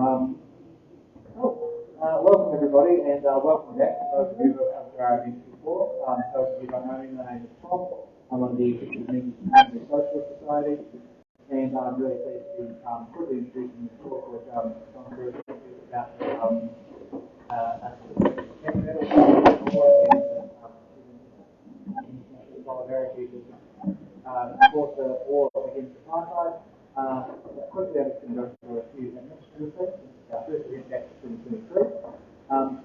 Welcome everybody, and welcome back to those of you who have come to our event before. Those of you who don't know me, my name is Tom. I'm one of the executives of the Canterbury Socialist Society, and I'm really pleased to be quickly introducing this talk with John Kerr about international solidarity to support the war against apartheid. Quickly, I'm just going to go through a few administrative things. Our first event back to 2023.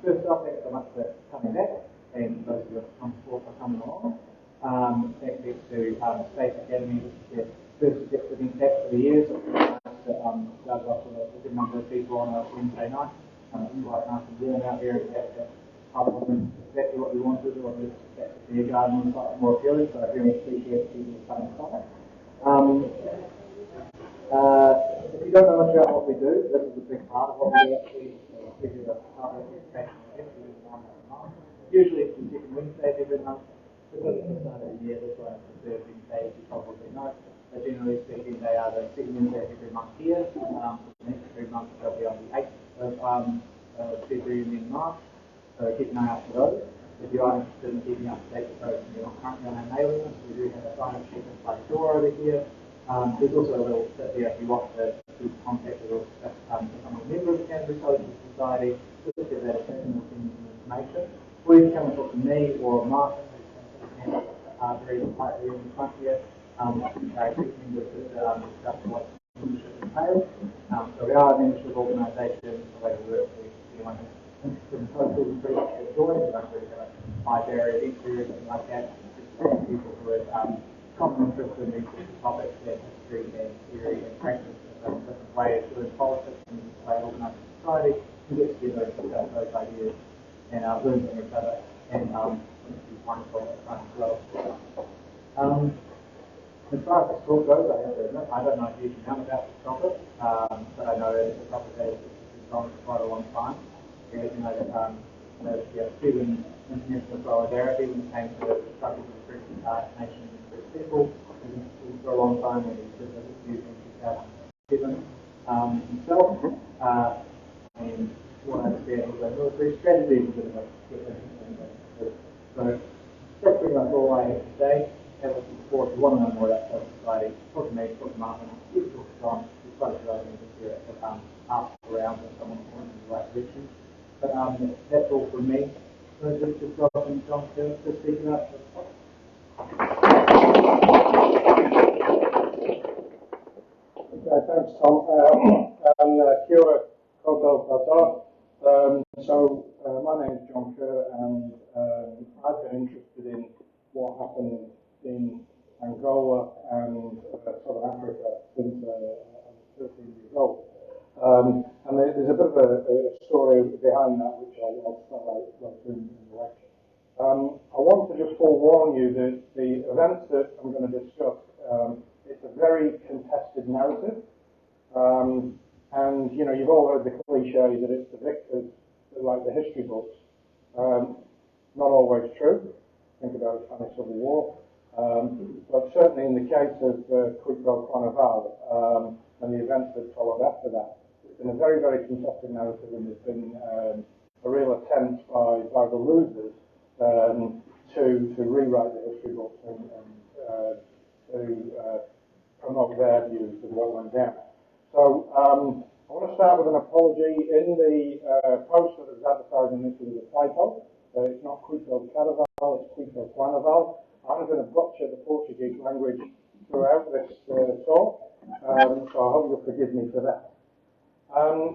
First off, thanks so much for coming back, and those of you who have come before for coming along. Thanks to State Academy, which is their first successful event back for the years. Started off with a good number of people on a Wednesday night. It was quite nice and warm out here. It wasn't exactly what we wanted, or the beer garden was slightly more appealing, so I very much appreciate people coming by. If you don't know much about what we do, this is a big part of what we do. Actually give you a part of the information usually it's the second Wednesday every month. Because it's the start of the year, this one is the third Wednesday, as you probably know. But generally speaking, they are the second Wednesday every month here. The next 3 months they'll be on the 8th of February and then March. So keep an eye out for those. If you are interested in keeping up to date with those and you're not currently on our mailing list, we do have a sign-up sheet in place door over here. There's also a little bit there if you want to contact us or become a member of the Canterbury Socialist Society, just to get that information. Or you can come and talk to me or Mark, very tightly in the front here. Members to discuss what membership entails. So we are a membership organisation, the way we work with anyone who's interested in social and pretty much get joined. We don't really have a high barrier of entry or anything like that. Just people who are common interest in these topics, their history and theory and practice of different ways of doing politics and the way of organising society, and get together and discuss those ideas and learn from each other, and it's wonderful and fun as well. As far as this talk goes, I have to admit, I don't know a huge amount about this topic, but I know it's a topic that has been on for quite a long time. As you know, the Cuban international solidarity when it came to the struggle of the British nation and the British people for a long time, and he did this in 2007 himself. And what I understand was a military strategy was a bit of a so that's pretty much all I have to say. Have a support. If you want to know more about social society, talk to me, talk to Martin, talk to John. There's quite a few other things here that ask around when someone points in the right direction. But that's all from me. So just welcome John to speak about this topic. Okay, thanks, Tom. And Cuito Caravale. My name is John Kerr, and I've been interested in what happened in Angola and Southern Africa since I was 13 years old. And there's a bit of a story behind that, which I'll start out in the lecture. I want to just forewarn you that the events that I'm going to discuss, it's a very contested narrative. And, you know, you've all heard the cliche that it's the victors that write the history books. Not always true. Think about the Spanish Civil War. But certainly in the case of Cuito Caravale and the events that followed after that, it's been a very, very contested narrative, and there's been a real attempt by the losers to rewrite the history books and to promote their views of what went down. So I want to start with an apology. In the post that was advertising this, there was a typo. It's not Cuito Caravale, it's Cuito Cuanavale. I'm going to butcher the Portuguese language throughout this talk, so I hope you'll forgive me for that.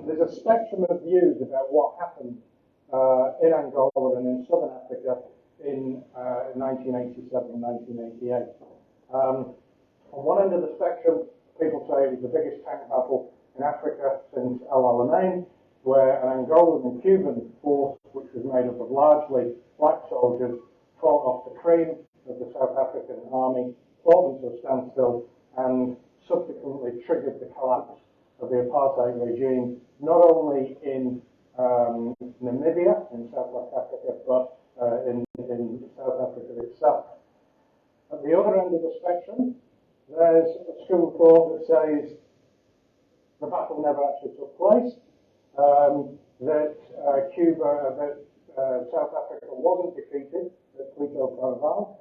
There's a spectrum of views about what happened in Angola and in Southern Africa in 1987 and 1988. On one end of the spectrum, people say it was the biggest tank battle in Africa since El Alamein, where an Angolan and Cuban force, which was made up of largely black soldiers, fought off the cream of the South African army, fought into a standstill, and subsequently triggered the collapse of the apartheid regime, not only in Namibia, in Southwest Africa, but in South Africa itself. At the other end of the spectrum, there's a school of thought that says the battle never actually took place. that South Africa wasn't defeated at Cuito Caravale,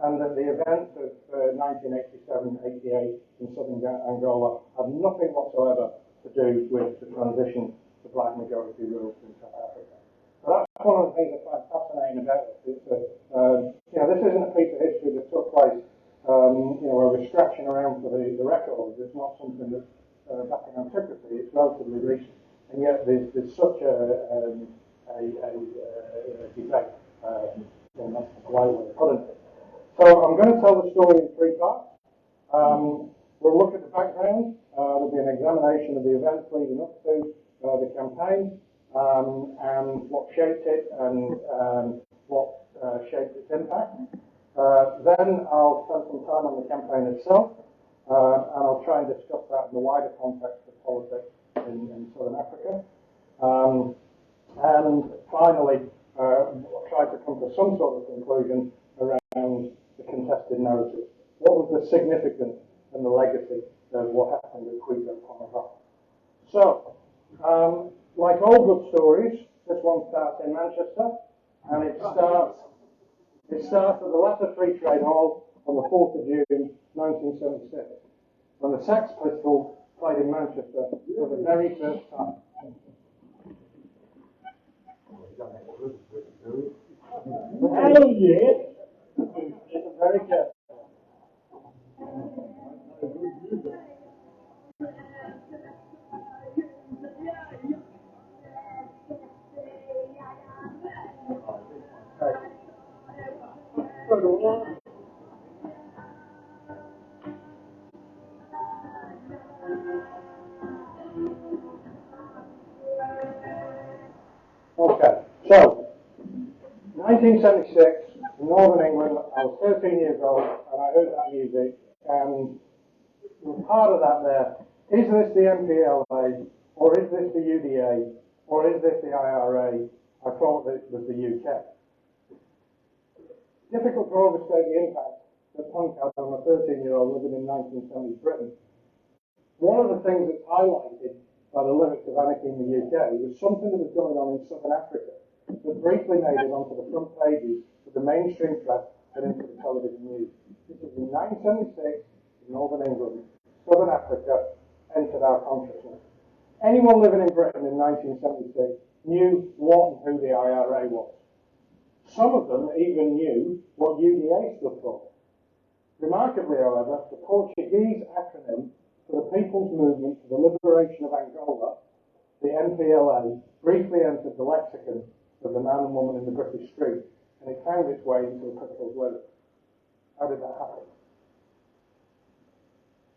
and that the events of 1987-88 in Southern Angola had nothing whatsoever to do with the transition to black majority rule in South Africa. So that's one of the things I find fascinating about it. It's this isn't a piece of history that took place, where we're scratching around for the records. It's not something that's back in antiquity. It's relatively recent, and yet there's such a debate. And that's the polite way of putting it. So I'm going to tell the story in three parts. We'll look at the background. There'll be an examination of the events leading up to the campaign, and what shaped it and what shaped its impact. Then I'll spend some time on the campaign itself, and I'll try and discuss that in the wider context of politics in Southern Africa. And finally, I'll try to come to some sort of conclusion around the contested narrative. What was the significance and the legacy of what happened at Cuito Caravale? So, like all good stories, this one starts in Manchester, and it starts at the Latter Free Trade Hall on the 4th of June 1976, when the Sex Pistols played in Manchester for the very first time. Hello, yeah. Very careful. Okay, so 1976, in Northern England. I was 13 years old, and I heard that music, and part of that there, is this the MPLA, or is this the UDA, or is this the IRA? I thought that it was the UK. Difficult to overstate the impact that punk had on a 13-year-old living in 1970s Britain. One of the things that's highlighted by the lyrics of Anarchy in the UK was something that was going on in Southern Africa that briefly made it onto the front pages of the mainstream press and into the television news. This was in 1976 in Northern England. Southern Africa entered our consciousness. Anyone living in Britain in 1976 knew what and who the IRA was. Some of them even knew what UDA stood for. Remarkably, however, the Portuguese acronym for the People's Movement for the Liberation of Angola, the MPLA, briefly entered the lexicon of the man and woman in the British street, and it found its way into the Pistols' lyrics. How did that happen?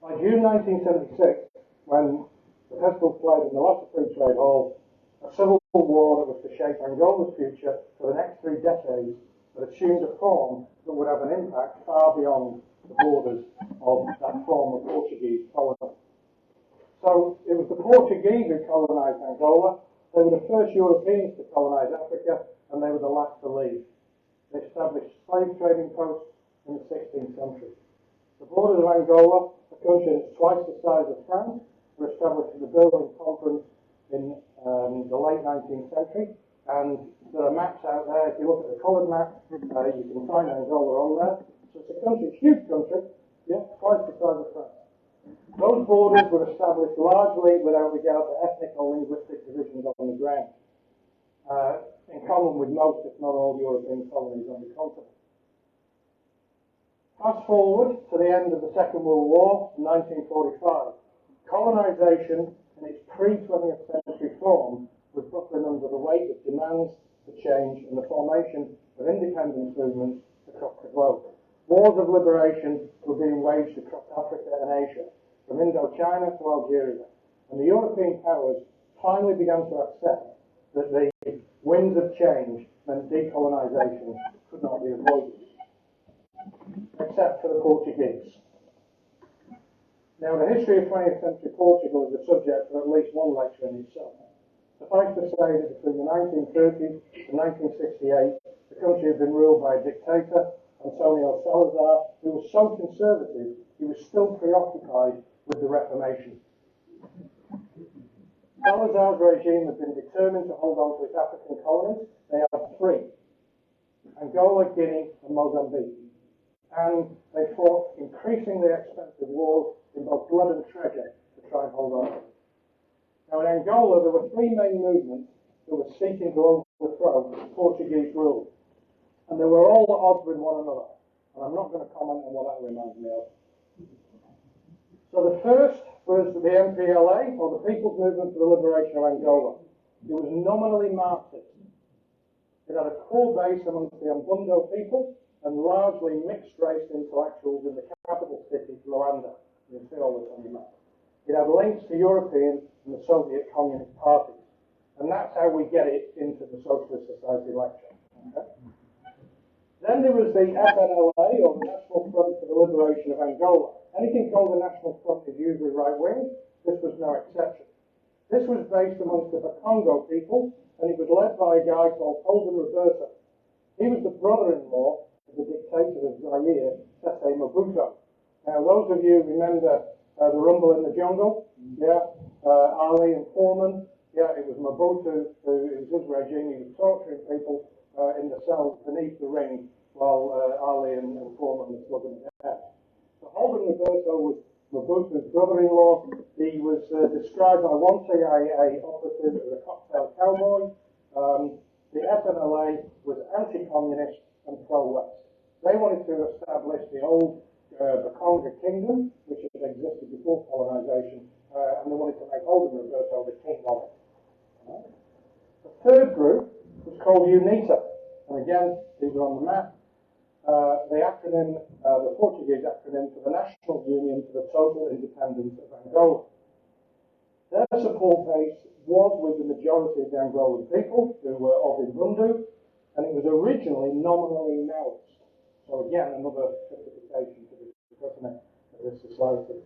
By June 1976, when the Pistols played in the Latter Free Trade Hall, a civil war that was to shape Angola's future for the next 3 decades had assumed a form that would have an impact far beyond the borders of that former Portuguese colony. So it was the Portuguese who colonised Angola. They were the first Europeans to colonise Africa, and they were the last to leave. They established slave trading posts in the 16th century. The borders of Angola, a country that's twice the size of France, were established in the Berlin Conference in the late 19th century, and there are maps out there. If you look at the coloured map, you can find Angola on there. So it's a country, huge country, yeah, twice the size of France. Those borders were established largely without regard to ethnic or linguistic divisions on the ground, in common with most, if not all, European colonies on the continent. Fast forward to the end of the Second World War, 1945. Colonisation in its pre-20th century form was buckling under the weight of demands for change and the formation of independence movements across the globe. Wars of liberation were being waged across Africa and Asia, from Indochina to Algeria, and the European powers finally began to accept that the winds of change meant decolonisation could not be avoided, except for the Portuguese. Now, the history of 20th century Portugal is the subject for at least one lecture in itself. Suffice to say that between the 1930s and 1968, the country had been ruled by a dictator, Antonio Salazar, who was so conservative he was still preoccupied with the Reformation. Salazar's regime had been determined to hold on to its African colonies. They had three: Angola, Guinea, and Mozambique. And they fought increasingly expensive wars in both blood and treasure to try and hold on. Now, in Angola, there were three main movements that were seeking to overthrow Portuguese rule. And they were all at odds with one another. And I'm not going to comment on what that reminds me of. So the first was the MPLA, or the People's Movement for the Liberation of Angola. It was nominally Marxist. It had a core base amongst the Umbundo people and largely mixed-race intellectuals in the capital city, Luanda. You can see all this on your map. It had links to European and the Soviet Communist parties. And that's how we get it into the Socialist Society lecture. Okay? Then there was the FNLA, or the National Front for the Liberation of Angola. Anything called the National Front is usually right-wing. This was no exception. This was based amongst the Bakongo people, and it was led by a guy called Holden Roberto. He was the brother-in-law of the dictator of Zaire, Tete Mobutu. Now, those of you remember the Rumble in the Jungle? Yeah, Ali and Foreman. Yeah, it was Mobutu, who in his regime, he was torturing people in the cells beneath the ring while Ali and Foreman were slugging it out. So Holden Roberto was Mobutu's brother-in-law. He was described by one CIA operative as a cocktail cowboy. The FNLA was anti-communist and pro-West. They wanted to establish the old Bakonga kingdom, which had existed before colonization, and they wanted to make Holden Roberto the king of it. The third group was called UNITA, and again, these are on the map. The acronym, the Portuguese acronym for the National Union for the Total Independence of Angola. Their support base was with the majority of the Angolan people, who were of Ubuntu, and it was originally nominally Maoist. So again, another justification for the discussion of this society.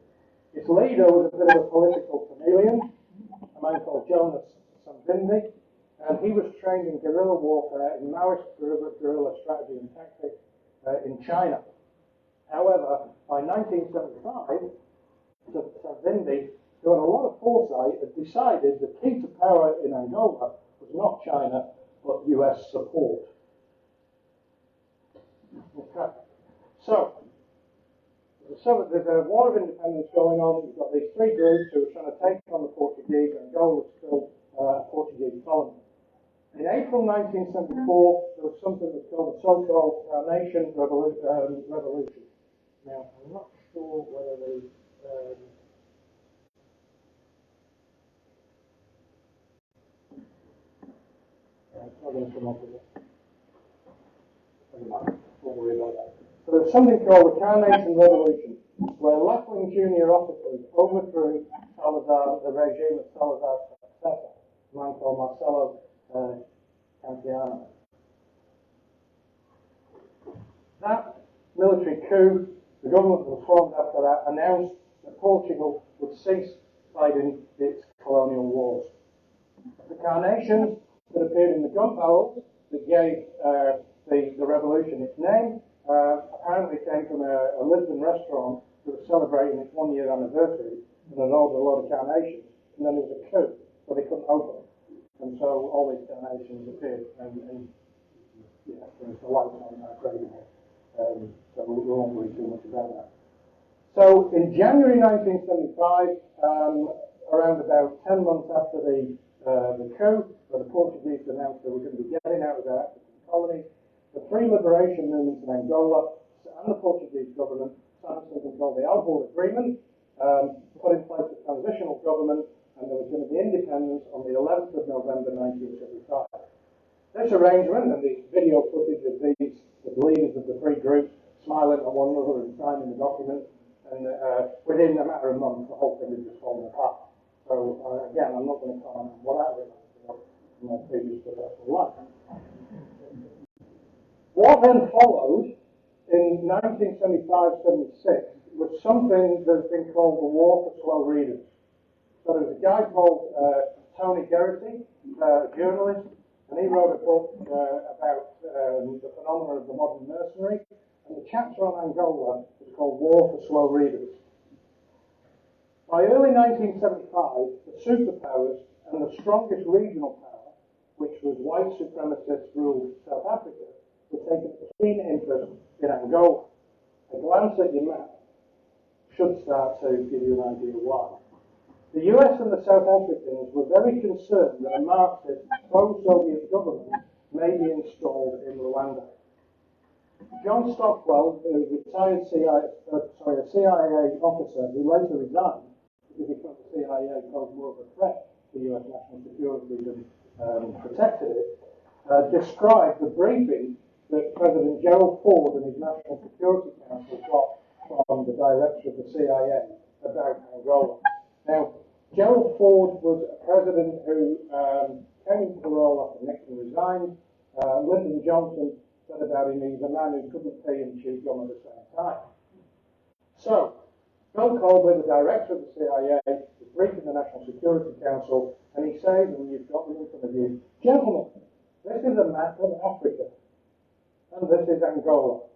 Its leader was a bit of a political chameleon, a man called Jonas Savimbi, and he was trained in guerrilla warfare, in Maoist guerrilla strategy and tactics in China. However, by 1975, Savimbi, who had a lot of foresight, had decided the key to power in Angola was not China, but US support. Okay. So there's a war of independence going on. You've got these three groups who are trying to take on the Portuguese, and Angola was still a Portuguese colony. In April 1974, there was something that's called the so-called Nation Revolution. Now, I'm not sure whether the it's not going to come up with it. Never mind. Don't worry about that. So there's something called the Carnation Revolution, where left-wing junior officers overthrew Salazar, the regime of Salazar's successor, a man called Marcelo Caetano. That military coup, the government that was formed after that, announced that Portugal would cease fighting its colonial wars. The carnations that appeared in the gun barrels that gave the revolution its name apparently came from a Lisbon restaurant that was celebrating its 1-year anniversary and had ordered a lot of carnations, and then there was a coup, so they couldn't open it. And so all these carnations appeared, and yeah, there's a light on that gravy here. So we won't worry too much about that. So in January 1975, around about 10 months after the coup, where the Portuguese announced they were going to be getting out of their African colonies, the three liberation movements in Angola and the Portuguese government signed something called the Alvor Agreement, put in place a transitional government, and there was going to be independence on the 11th of November 1975. This arrangement and the video footage of the leaders of the three groups smiling at one another and signing the document, and within a matter of months, the whole thing had just fallen apart. So again, I'm not going to comment on what that reminds me of from my previous professional life. What then followed in 1975-76 was something that's been called the War for Slow Readers. So there's a guy called Tony Geraghty, a journalist, and he wrote a book about the phenomenon of the modern mercenary, and the chapter on Angola is called War for Slow Readers. By early 1975, the superpowers and the strongest regional power, which was white supremacist ruled South Africa, was taking a keen interest in Angola. A glance at your map should start to give you an idea why. The US and the South Africans were very concerned that a Marxist pro-Soviet government may be installed in Rwanda. John Stockwell, a retired CIA officer who later resigned because he felt the CIA posed more of a threat to US national security than protected it, described the briefing that President Gerald Ford and his National Security Council got from the director of the CIA about Angola. Now, Gerald Ford was a president who came into the role after Nixon resigned. Lyndon Johnson said about him, he's a man who couldn't pee and chew gum at the same time. So, Bill Colby, the director of the CIA, was briefing the National Security Council, and he said, and you've got them in front of you, gentlemen, this is a map of Africa, and this is Angola.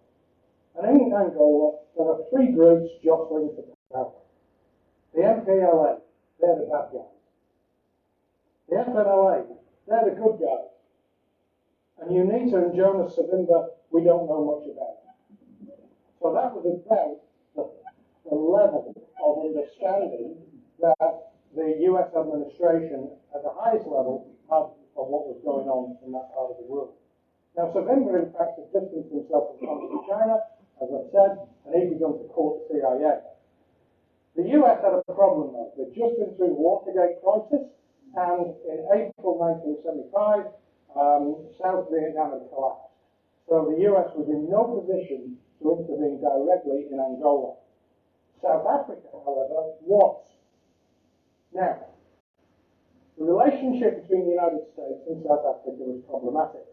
And in Angola, there are three groups jostling for power. The MPLA, they're the bad guys. The FNLA, they're the good guys. And UNITA and Jonas Savimbi, we don't know much about. So that was about the level of understanding that the US administration, at the highest level, had of what was going on in that part of the world. Now, Savimbi, in fact, had distanced himself from communist China, as I've said, and he began to court the CIA. The US had a problem though. They'd just been through the Watergate crisis, and in April 1975, South Vietnam had collapsed. So the US was in no position to intervene directly in Angola. South Africa, however, was. Now, the relationship between the United States and South Africa was problematic.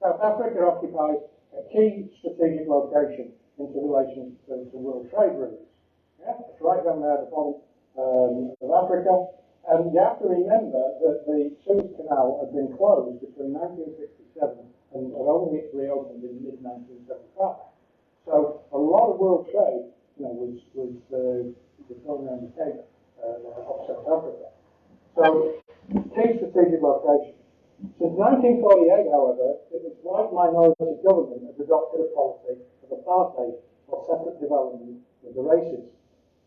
South Africa occupies a key strategic location into relation to world trade routes. Yeah, it's right down there at the bottom of Africa. And you have to remember that the Suez Canal had been closed between 1967 and only reopened in mid-1975. So a lot of world trade, was going around the Cape of South Africa. So, key strategic location. Since 1948, however, its white minority government has adopted a policy of apartheid, or separate development of the races,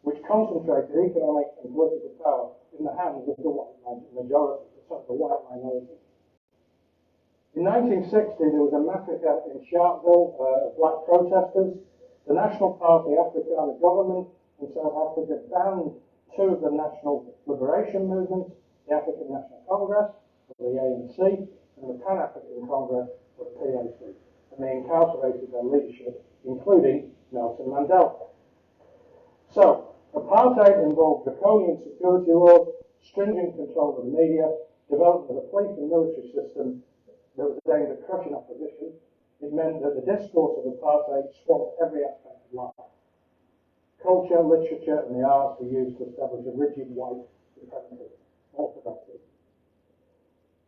which concentrated economic and political power in the hands of the white majority, the white minority. In 1960, there was a massacre in Sharpeville of black protesters. The National Party Afrikaner government in South Africa banned two of the national liberation movements, the African National Congress, or the ANC, and the Pan-African Congress, or the PAC, and they incarcerated their leadership, including Nelson Mandela. So, apartheid involved draconian security laws, stringent control of the media, development of a police and military system that was aimed at crushing opposition. It meant that the discourse of apartheid swamped every aspect of life. Culture, literature, and the arts were used to establish a rigid white supremacy, orthodoxy.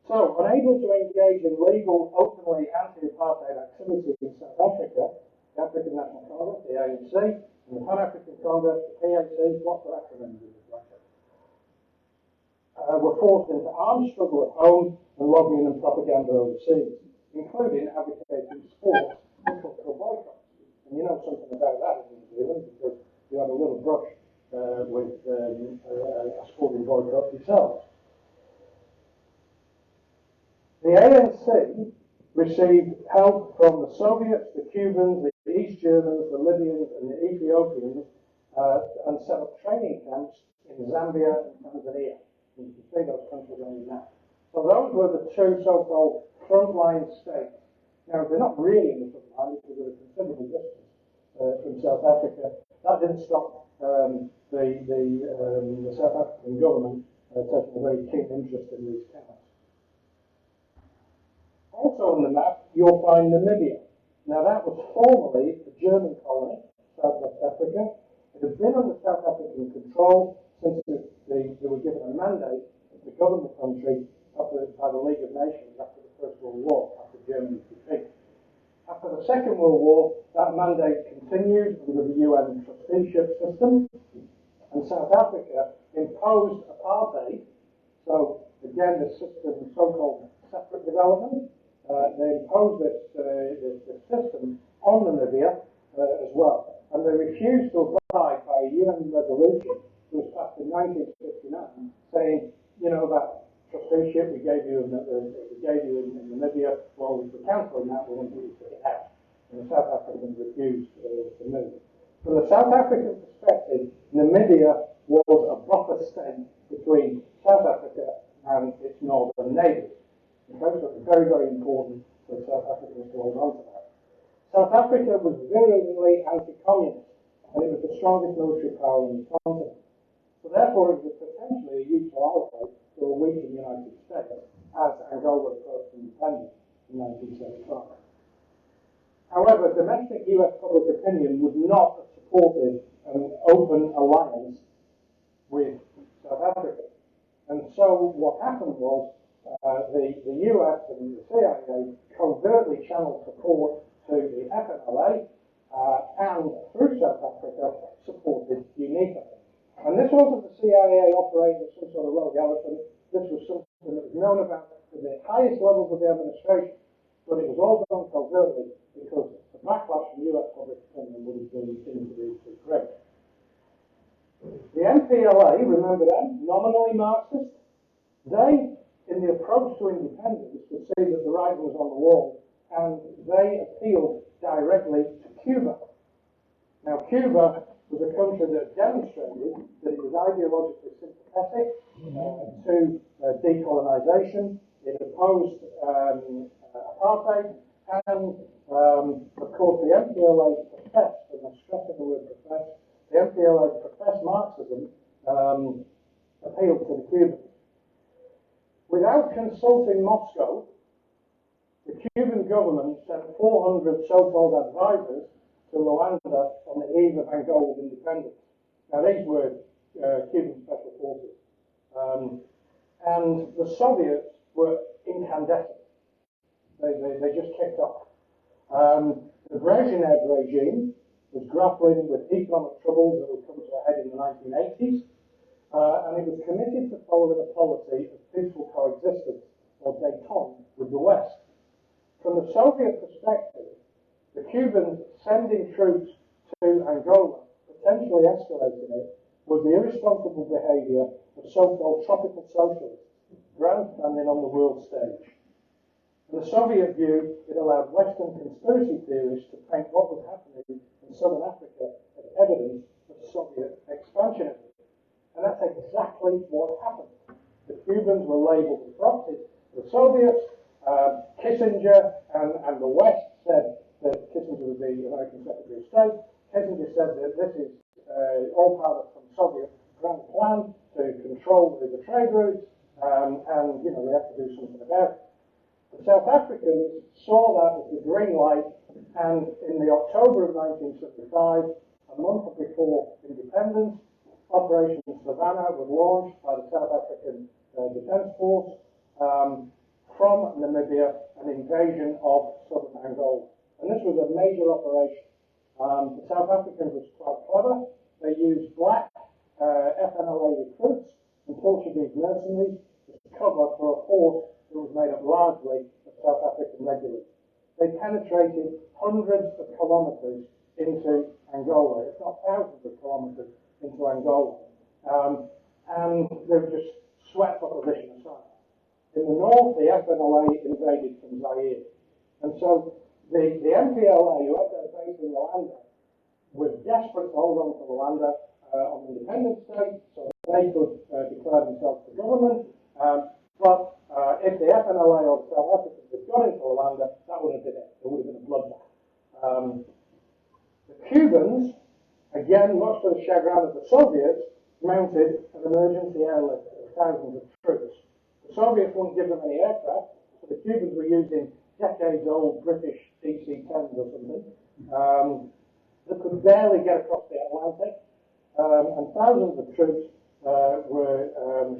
So, unable to engage in legal, openly anti-apartheid activity in South Africa, the African National Congress, the ANC, and the Pan-African Congress, the PAC, lots of acronyms in this record, were forced into armed struggle at home and lobbying and propaganda overseas, including advocating sports and cultural boycotts. And you know something about that in New Zealand because you had a little brush with a sporting boycott yourselves. The ANC received help from the Soviets, the Cubans, the East Germans, the Libyans, and the Ethiopians, and set up training camps in Zambia and Tanzania. You can see those countries on the map. So those were the two so-called frontline states. Now, they're not really in the front line because they're a considerable distance from South Africa. That didn't stop the South African government taking a very keen interest in these camps. Also on the map, you'll find Namibia. Now, that was formerly a German colony, Southwest Africa. It had been under South African control since they were given a mandate to govern the country by the League of Nations after the First World War, after Germany's defeat. After the Second World War, that mandate continued under the UN trusteeship system, and South Africa imposed apartheid So again, the system, so-called separate development, they imposed this system on Namibia as well. And they refused to abide by a UN resolution that was passed in 1969 saying, you know, that trusteeship we gave you in Namibia, well, if we're cancelling that, we want you to get out. And the South Africans refused to move. From the South African perspective, Namibia was a buffer state between South Africa and its northern neighbours. Okay, so it's very, very important for the South Africans to hold on to that. South Africa was virulently anti-communist, and it was the strongest military power on the continent. So therefore, it was potentially a useful ally to a weakened United States as Angola approached independence in 1975. However, domestic US public opinion would not have supported an open alliance with South Africa. And so what happened was the US and the CIA covertly channeled support to the FNLA and through South Africa supported UNITA. And this wasn't the CIA operating as some sort of rogue elephant. This was something that was known about at the highest levels of the administration, but it was all done covertly because the backlash from US public opinion would have been deemed to be too great. The MPLA, remember them, nominally Marxist, they, in the approach to independence, could see that the writing was on the wall, and they appealed directly to Cuba. Now, Cuba was a country that demonstrated that it was ideologically sympathetic to decolonisation. It opposed apartheid, and of course the MPLA professed, and I'm stressing the word professed, the MPLA professed Marxism appealed to the Cubans. Without consulting Moscow, the Cuban government sent 400 so-called advisors to Luanda on the eve of Angola's independence. Now these were Cuban special forces. And the Soviets were incandescent. They just kicked off. The Brezhnev regime was grappling with economic troubles that would come to a head in the 1980s, and it was committed to following a policy of peaceful coexistence, or détente, with the West. From the Soviet perspective, the Cubans sending troops to Angola, potentially escalating it, was the irresponsible behaviour of so-called tropical socialists, grandstanding on the world stage. In the Soviet view, it allowed Western conspiracy theorists to paint what was happening in Southern Africa as evidence of Soviet expansionism. And that's exactly what happened. The Cubans were labelled as proxies. The Soviets, Kissinger and the West said that Kissinger was the American Secretary of State. Kissinger said that this is all part of some Soviet grand plan to control the trade routes, and you know, we have to do something about it. The South Africans saw that as the green light, and in the October of 1975, a month before independence, Operation Savannah was launched by the South African Defence Force from Namibia, an invasion of Southern Angola. And this was a major operation. The South Africans were quite clever. They used black FNLA recruits and Portuguese mercenaries as cover for a force that was made up largely of South African regulars. They penetrated hundreds of kilometres into Angola, if not thousands of kilometres into Angola. And they were just swept opposition aside. In the north, the FNLA invaded from Zaire. And so the MPLA, who had their base in Luanda, were desperate to hold on to Luanda on the independence state so they could declare themselves the government. But if the FNLA or the South Africans had gone into Luanda, that would have been it. There would have been a bloodbath. The Cubans, again, much to the chagrin of the Soviets, mounted an emergency airlift of thousands of troops. The Soviets wouldn't give them any aircraft, so the Cubans were using decades-old British DC-10s or something that could barely get across the Atlantic, and thousands of troops were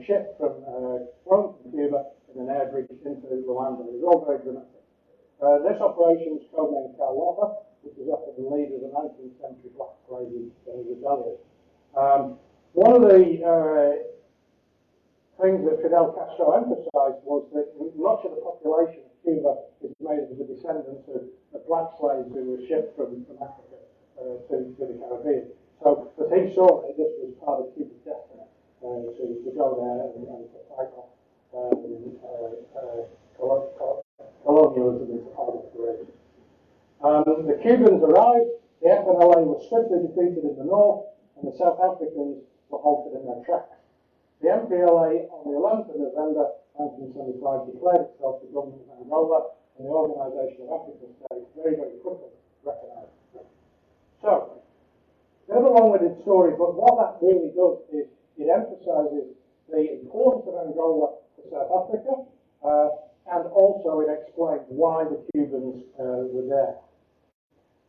shipped flown from Cuba in an air bridge into Luanda. It was all very dramatic. This operation was codenamed Carlotta, which was after the leader of the 19th century Black Slave rebellion. One of the things that Fidel Castro emphasised was that much of the population of Cuba is made of the descendants of black slaves who were shipped from Africa to the Caribbean. So, as he saw it, this was part of Cuba's destiny to go there and to fight off colonialism as part of the race. The Cubans arrived, the FNLA was swiftly defeated in the north, and the South Africans were halted in their tracks. The MPLA, on the 11th of November 1975, declared itself the government of Angola, and the Organisation of African States very, very quickly recognised it. So, a bit of a long-winded story, but what that really does is it emphasises the importance of Angola to South Africa, and also it explains why the Cubans were there.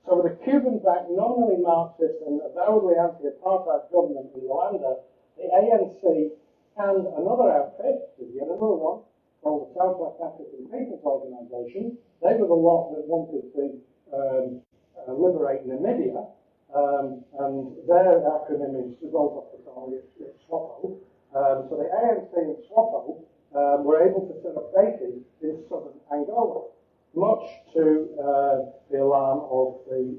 So the Cuban-backed, nominally Marxist and avowedly anti-apartheid government in Luanda, the ANC and another outfit, there's yet another one, called the South West African People's Organisation, they were the lot that wanted to liberate Namibia, and their acronym is rolled off the tongue, it's SWAPO. So the ANC and SWAPO were able to set up bases in southern Angola, much to the alarm of the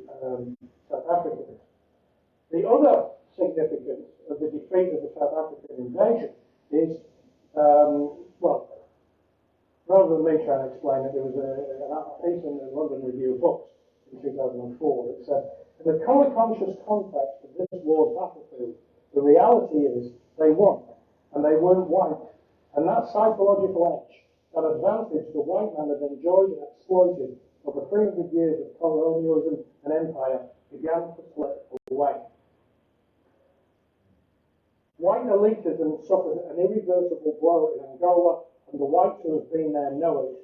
South Africans. The other significance of the defeat of the South African invasion is, well, rather than me trying to explain it, there was a piece in the London Review of Books in 2004 that said, in the colour-conscious context of this war's battlefield, the reality is they won, and they weren't white. And that psychological edge, that advantage the white man had enjoyed and exploited over 300 years of colonialism and empire, began to slip away. White elitism suffered an irreversible blow in Angola, and the whites who have been there know it.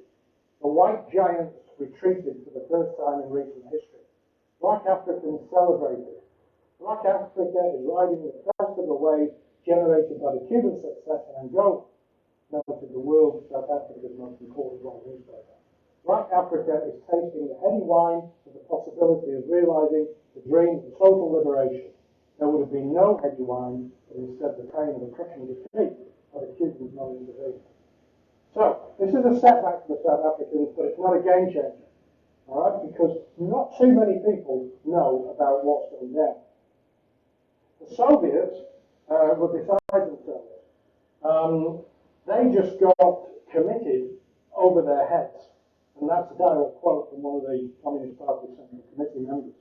The white giants retreated for the first time in recent history. Black Africans celebrated. Black Africa is riding the crest of the wave generated by the Cuban success in Angola, noted the world South Africa's most important white newspaper. Black Africa is tasting the heady wine of the possibility of realising the dream of total liberation. There would have been no heady wine, but instead the pain of a crushing defeat by the Cubans not intervening. So, this is a setback for the South Africans, but it's not a game changer. Alright, because not too many people know about what's going down. The Soviets were beside themselves. They just got committed over their heads. And that's a direct quote from one of the Communist Party Central Committee members.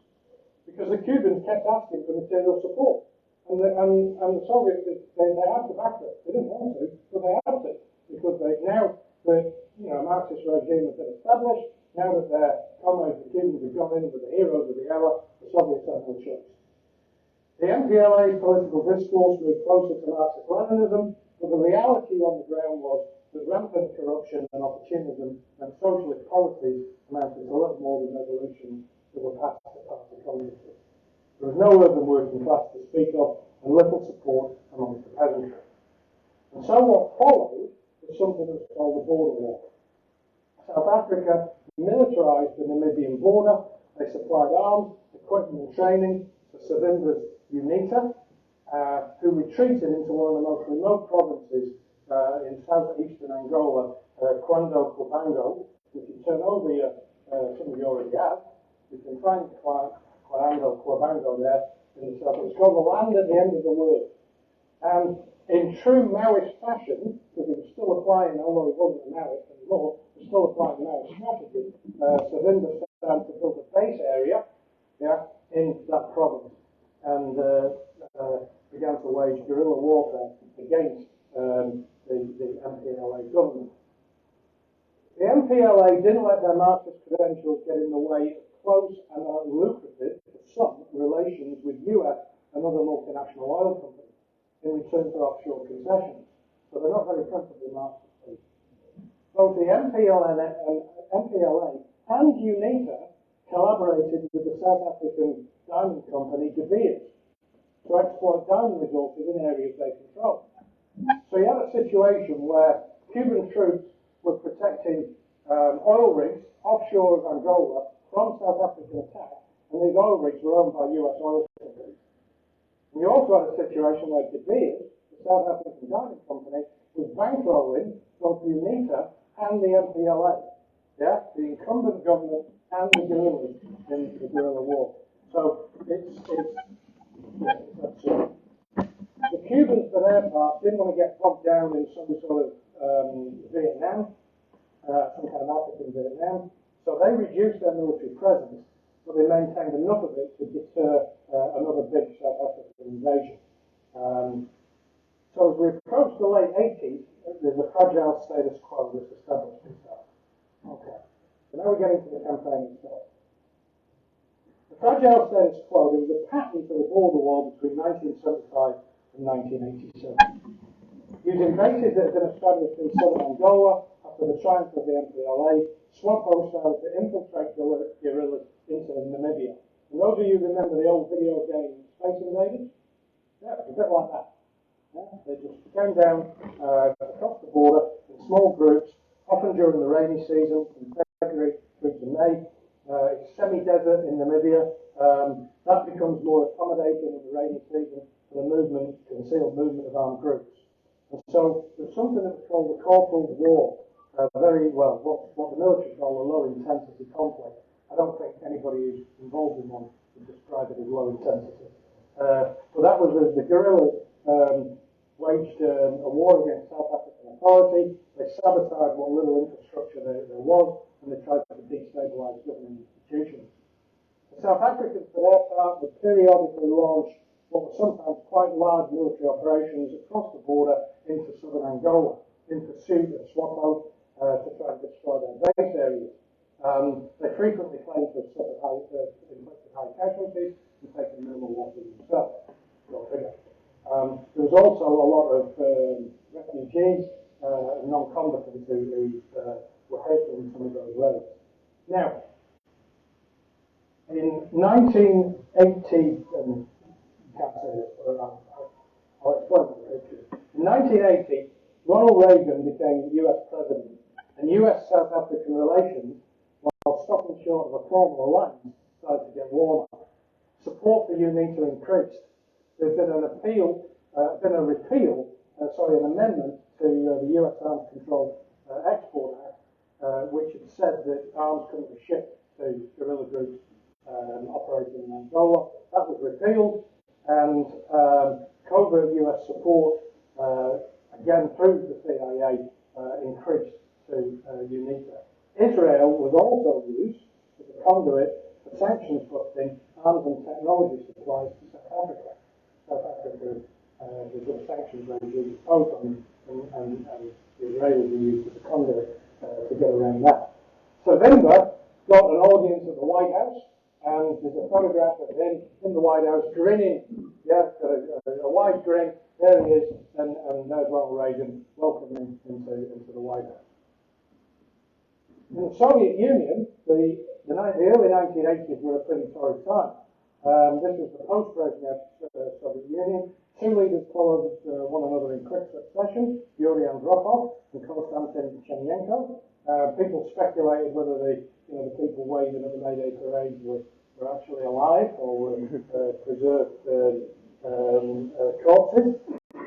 Because the Cubans kept asking for material support. And the Soviets, they had to back them. They didn't want to, but they had to. Because now the Marxist regime has been established, now that their comrades, the Cubans, have gone in with the heroes of the hour, the Soviets have no choice. The MPLA's political discourse moved closer to Marxist-Leninism, but the reality on the ground was that rampant corruption and opportunism and socialist policies amounted to little more than revolutions that were passed to pass the communism. There was no urban working class to speak of, and little support amongst the peasantry. And so what followed was something that was called the border war. South Africa militarised the Namibian border. They supplied arms, equipment and training to Savinda's UNITA, who retreated into one of the most remote provinces in southeastern Angola, Cuito Caravale. If you turn over some of you already have, you can find Caravale there in the south. It's called the land at the end of the world. And in true Maoist fashion, because he was still applying, although he wasn't a Maoist anymore, he was still applying the Maoist strategy, Savinda set out to build a base area in that province and began to wage guerrilla warfare against the MPLA government. The MPLA didn't let their Marxist credentials get in the way of close and lucrative, for some, relations with US and other multinational oil companies in return for offshore concessions. So they're not very principally Marxist. Both the MPLA and UNITA collaborated with the South African diamond company De Beers to exploit diamond resources in areas they control. So you had a situation where Cuban troops were protecting oil rigs offshore of Angola from South African attack, and these oil rigs were owned by US oil companies. And you also had a situation where De Beers, the South African diamond company, was bankrolling both UNITA and the MPLA, yeah, the incumbent government and the guerrillas in the guerrilla war. So that's the Cubans, for their part, didn't want to get bogged down in some sort of Vietnam, some kind of African Vietnam, so they reduced their military presence, but they maintained enough of it to deter another big South African invasion. So as we approach the late 80s, there's a fragile status quo that's established itself. Okay, so now we're getting to the campaign itself. The fragile status quo, there was a pattern for the border war between 1975 and 1987. Using bases that had been established in Southern Angola after the triumph of the MPLA, Swapo started to infiltrate guerrillas into Namibia. And those of you who remember the old video game Space Invaders? Yeah, it was a bit like that. Yeah, they just came down across the border in small groups, often during the rainy season, from February through to May. It's semi-desert in Namibia. That becomes more accommodating in the rainy season for the movement, concealed movement of armed groups. And so there's something that's called the corporal war, very well, what the military call a low-intensity conflict. I don't think anybody who's involved in one would describe it as low intensity. But that was as the guerrillas waged a war against South African authority. They sabotaged what little infrastructure there was, and they tried to destabilise government institutions. The South Africans, for their part, would periodically launch what were sometimes quite large military operations across the border into Southern Angola in pursuit of Swapo to try and destroy their base areas. They frequently claimed to have inflicted high casualties and taken minimal losses themselves. There was also a lot of refugees and non-combatants who were hurt in some of those raids. Now, in 1980, can't say this, but I'll explain it. In 1980, Ronald Reagan became US president, and US-South African relations, while stopping short of a formal alliance, started to get warmer. Support for UNITA increased. There's been an amendment to the US Arms Control Export Act, which had said that arms couldn't be shipped to guerrilla groups operating in Angola. That was repealed, and covert US support, again through the CIA, increased to UNITA. Israel was also used as a conduit for sanctions busting arms and technology supplies to South Africa. South Africa, there's a sanctions regime imposed on them, and the Israelis were used as a conduit to get around that. So Wimber got an audience at the White House, and there's a photograph of him in the White House grinning. Yeah, got a wide grin. There he is, and there's Ronald Reagan welcoming him into the White House. In the Soviet Union, the early 1980s were a pretty torrid time. This was the post-Brezhnev Soviet Union. Two leaders followed one another in quick succession, Yuri Andropov and Konstantin Chernenko. People speculated whether the people waving at the May Day parades were actually alive or were preserved corpses.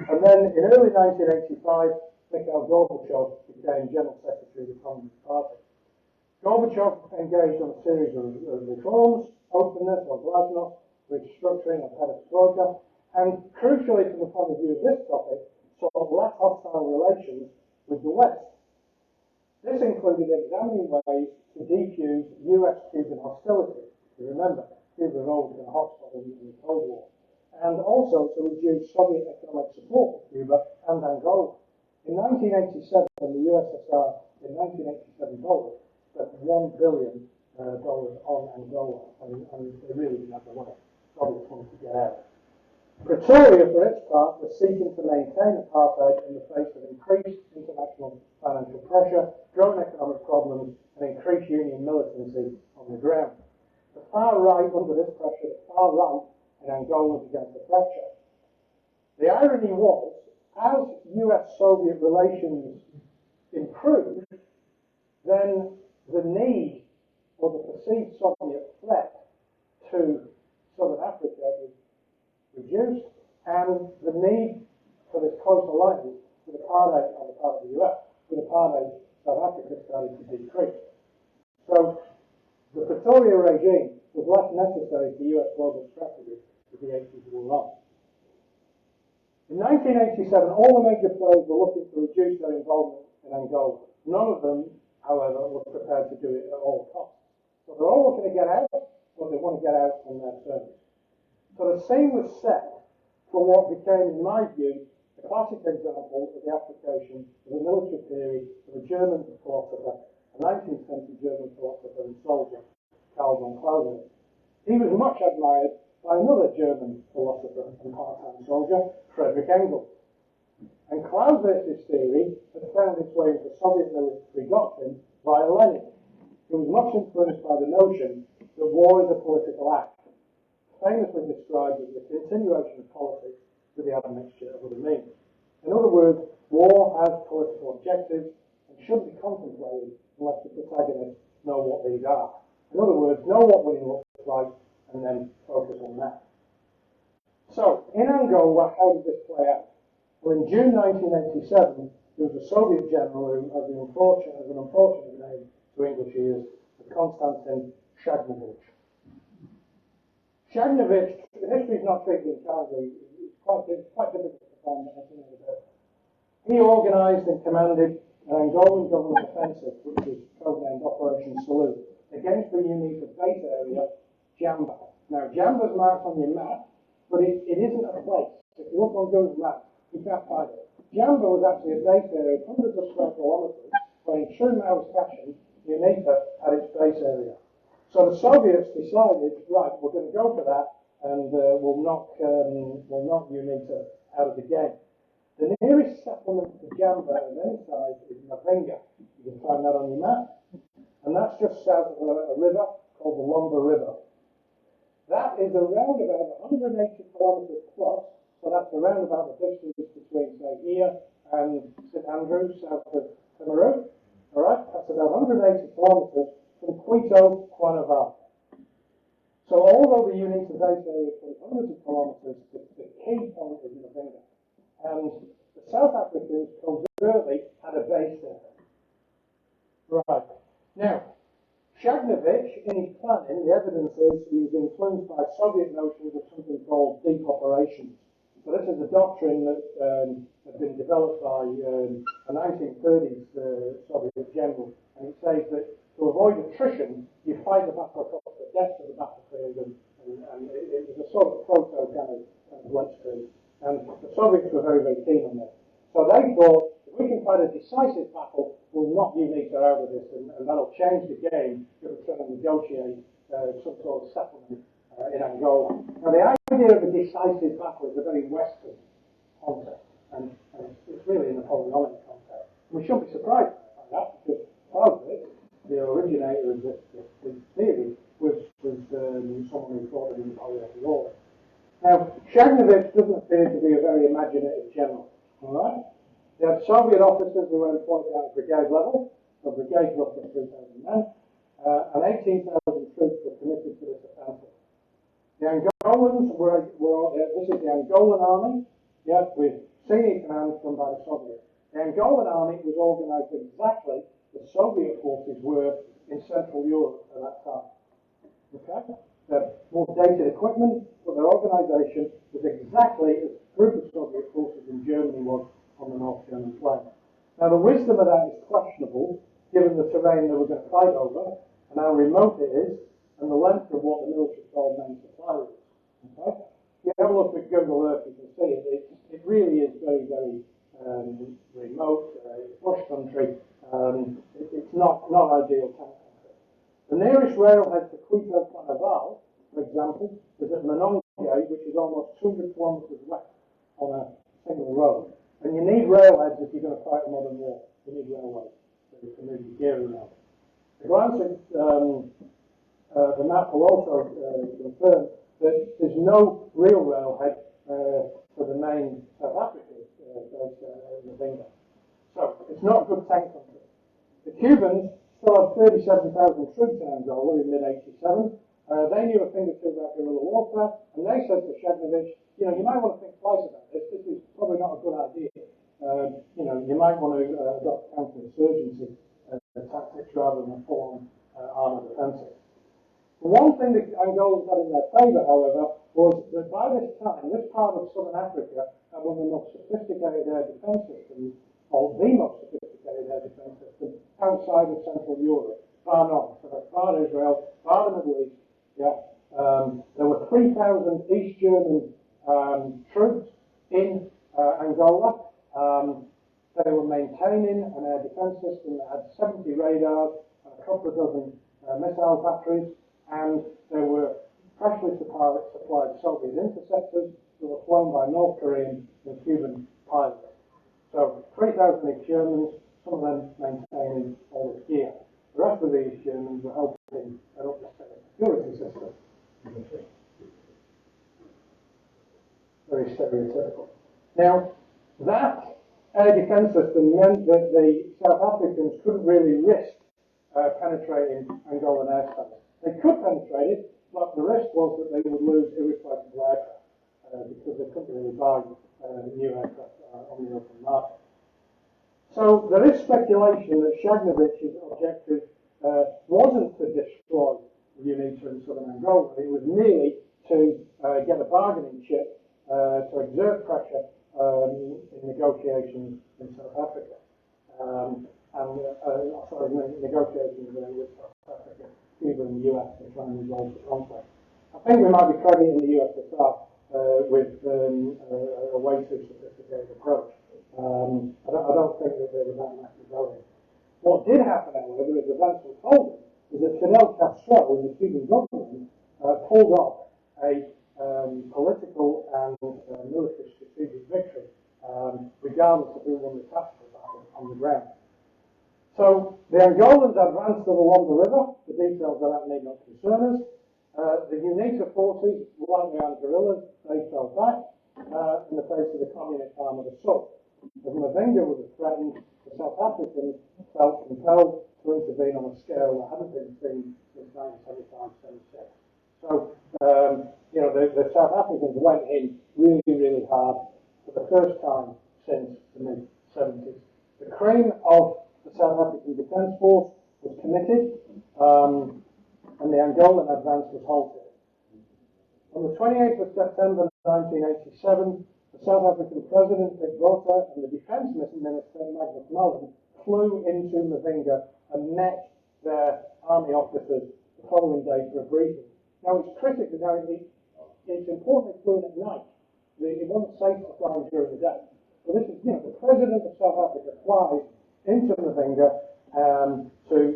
And then in early 1985, Mikhail Gorbachev became General Secretary of the Communist Party. Gorbachev engaged on a series of reforms, openness or glasnost, restructuring of perestroika, and crucially from the point of view of this topic, sought less hostile relations with the West. This included examining ways to defuse US-Cuban hostility. You remember, Cuba had always been a hotspot in the Cold War. And also to reduce Soviet economic support for Cuba and Angola. In 1987, the USSR, in 1987 dollars, spent $1 billion on Angola, and they really didn't have the money. Soviets wanted to get out. Pretoria, for its part, was seeking to maintain apartheid in the face of increased international financial pressure, growing economic problems, and increased union militancy on the ground. The far right, under this pressure, the far right in Angola began to fracture. The irony was, as US-Soviet relations improved, then the need or the perceived Soviet threat to Southern Africa was reduced, and the need for this close alliance with apartheid on the part of the US, with apartheid, South Africa started to decrease. So the Pretoria regime was less necessary for US global strategy as the 80s wore on. In 1987, all the major players were looking to reduce their involvement in Angola. None of them, however, were prepared to do it at all costs. So they're all looking to get out, but they want to get out on their terms. So the scene was set for what became, in my view, a classic example of the application of a military theory of a German philosopher, a 19th century German philosopher and soldier, Karl von Clausewitz. He was much admired by another German philosopher and part-time soldier, Friedrich Engels. And Clausewitz's theory had found its way into Soviet military doctrine via Lenin, who was much influenced by the notion that war is a political act, famously described as the continuation of politics with the admixture of other means. In other words, war has political objectives and shouldn't be contemplated unless the protagonists know what these are. In other words, know what winning looks like and then focus on that. So, in Angola, how did this play out? Well, in June 1987, there was a Soviet general who has an unfortunate name to English ears, Konstantin Shagnovich. Shagnovich, history is not treated entirely, it's quite difficult to find anything about it. He organised and commanded an Angolan government offensive, which was codenamed Operation Salute, against the UNITA base area, Jamba. Now, Jamba's marked on your map, but it isn't a place. If you look on Google Maps, you can't find it. Jamba was actually a base area of hundreds of square kilometres, where in true Maoist fashion, UNITA had its base area. So the Soviets decided, right, we're going to go for that, and we'll knock UNITA out of the game. The nearest settlement to Jamba of any size is Mavinga. You can find that on your map. And that's just south of a river called the Lumba River. That is around about 180 kilometres plus, so that's around about the distance between, say, here and St Andrews, south of Cameroon. All right, that's about 180 kilometres from Cuito Cuanavale. So although the UNITA base area is hundreds of kilometres, the key point is Mavinga. And the South Africans covertly had a base there. Right. Now, Shagnovich, in his planning, the evidence is he was influenced by Soviet notions of something called deep operations. So this is a doctrine that had been developed by a 1930s Soviet general, and it says that to avoid attrition, you fight the battle across the depth of the battlefield, and it was a sort of proto kind of blitzkrieg. And the Soviets were very, very keen on that. So they thought, if we can fight a decisive battle, we'll knock UNITA out of this, and that'll change the game if we're trying to negotiate some sort of settlement in Angola. Now, the idea of a decisive battle is a very Western concept, and it's really a Napoleonic concept. We shouldn't be surprised by that, because Clausewitz, the originator of this theory, was someone who fought in the Napoleonic War. Now, Shagnovich doesn't appear to be a very imaginative general, all right? They had Soviet officers who were employed at brigade level, so brigades roughly 3,000 men, and 18,000 troops were committed to this offensive. The Angolans this is the Angolan army, yes, with senior command from by the Soviets. The Angolan army was organised exactly as Soviet forces were in Central Europe at that time. Okay? They had more dated equipment, but their organisation was exactly as a group of Soviet forces in Germany was on the North German plain. Now, the wisdom of that is questionable, given the terrain they were going to fight over, and how remote it is, and the length of what the military called main supply routes. Okay? If you have a look at Google Earth, you can see it really is very, very remote, bush country. It's not ideal tank country. The nearest railhead to Cuito Caravale, for example, is at Monongah, which is almost 200 kilometres west on a single road. And you need railheads if you're going to fight a modern war. You need railways so you can move your gear around. A glance at the map will also confirm that there's no real railhead for the main South African base in Mavinga. So it's not a good tank country. The Cubans still had 37,000 troops in Angola in mid-87. They knew a thing or two about guerrilla warfare, and they said to Shagnovich, you might want to think twice about this. This is probably not a good idea. you know, you might want to adopt counterinsurgency tactics rather than a full-on armed offensive. One thing that Angolans had in their favour, however, was that by this time, this part of Southern Africa had one of the most sophisticated air defence systems, or the most sophisticated air defence system outside of Central Europe, far north, so that's far Israel, far the Middle East. Yeah, there were 3,000 East German troops in Angola. They were maintaining an air defence system that had 70 radars, and a couple of dozen missile batteries, and there were freshly supplied Soviet interceptors that were flown by North Korean and Cuban pilots. So 3,000 East Germans, some of them maintaining all this gear. The rest of the East Germans were helping set up the security system. Very stereotypical. Now, that air defence system meant that the South Africans couldn't really risk penetrating Angolan airspace. They could penetrate it, but the risk was that they would lose irreplaceable aircraft because they couldn't really buy new aircraft on the open market. So there is speculation that Shagnovich's objective wasn't to destroy UNITA in Southern Angola. It was merely to get a bargaining chip to exert pressure in negotiations in South Africa. Negotiations with South Africa, Cuba and the US to try and resolve the conflict. I think we might be crediting the USSR with a way too sophisticated approach. I don't think that they were that Machiavellian. What did happen, however, as events unfolded, is that Fidel Castro and the Cuban government pulled off a political and military strategic victory, regardless of who won the tactical battle on the ground. So the Angolans advanced along the river. The details of that need not concern us. The UNITA forces, like the armed guerrillas, they fell back in the face of the communist arm of the South. As Mavinga was threatened, the South Africans felt compelled to intervene on a scale that hadn't been seen since 1975-76. So, you know, the South Africans went in really, really hard for the first time since the mid-70s. The cream of the South African Defence Force was committed, and the Angolan advance was halted. On the 28th of September 1987, the South African President, Dick Botha, and the Defence Minister, Magnus Malin, flew into Mavinga and met their army officers the following day for a briefing. Now, it's critical, it's important they flew in at night. It wasn't safe to fly during the day. So this is, you know, the President of South Africa flies into Mavinga to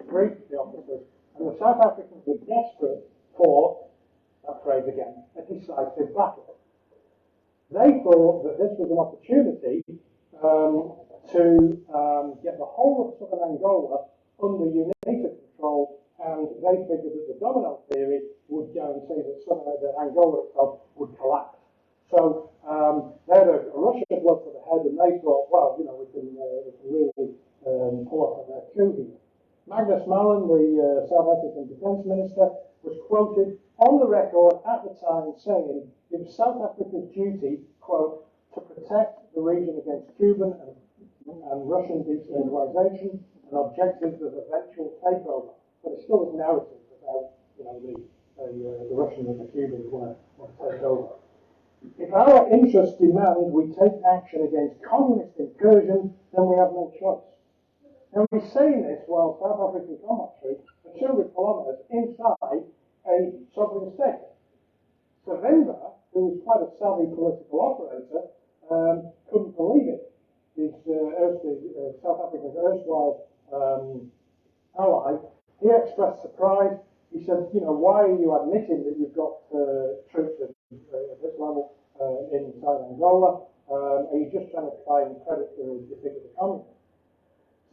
brief the officers, and the South Africans were desperate for, that phrase again, a decisive battle. They thought that this was an opportunity to get the whole of Southern Angola under UNITA control, and they figured that the domino theory would guarantee that Angola itself would collapse. So they had a Russian blood to the head, and they thought, well, you know, we can really pull off a coup here. Magnus Malin, the South African Defence Minister, was quoted on the record at the time saying it was South Africa's duty, quote, to protect the region against Cuban and Russian destabilization and objectives of eventual takeover. But it's still a narrative about, you know, the Russians and the Cubans want to take over. If our interests demand we take action against communist incursion, then we have no choice. Now, he's saying this while South African combat troops are 200 kilometres inside a sovereign state. Savimba, who was quite a savvy political operator, couldn't believe it. His South Africa's erstwhile ally, he expressed surprise. He said, you know, why are you admitting that you've got troops at this level inside Angola? Are you just trying to claim credit for the defeat of the communists?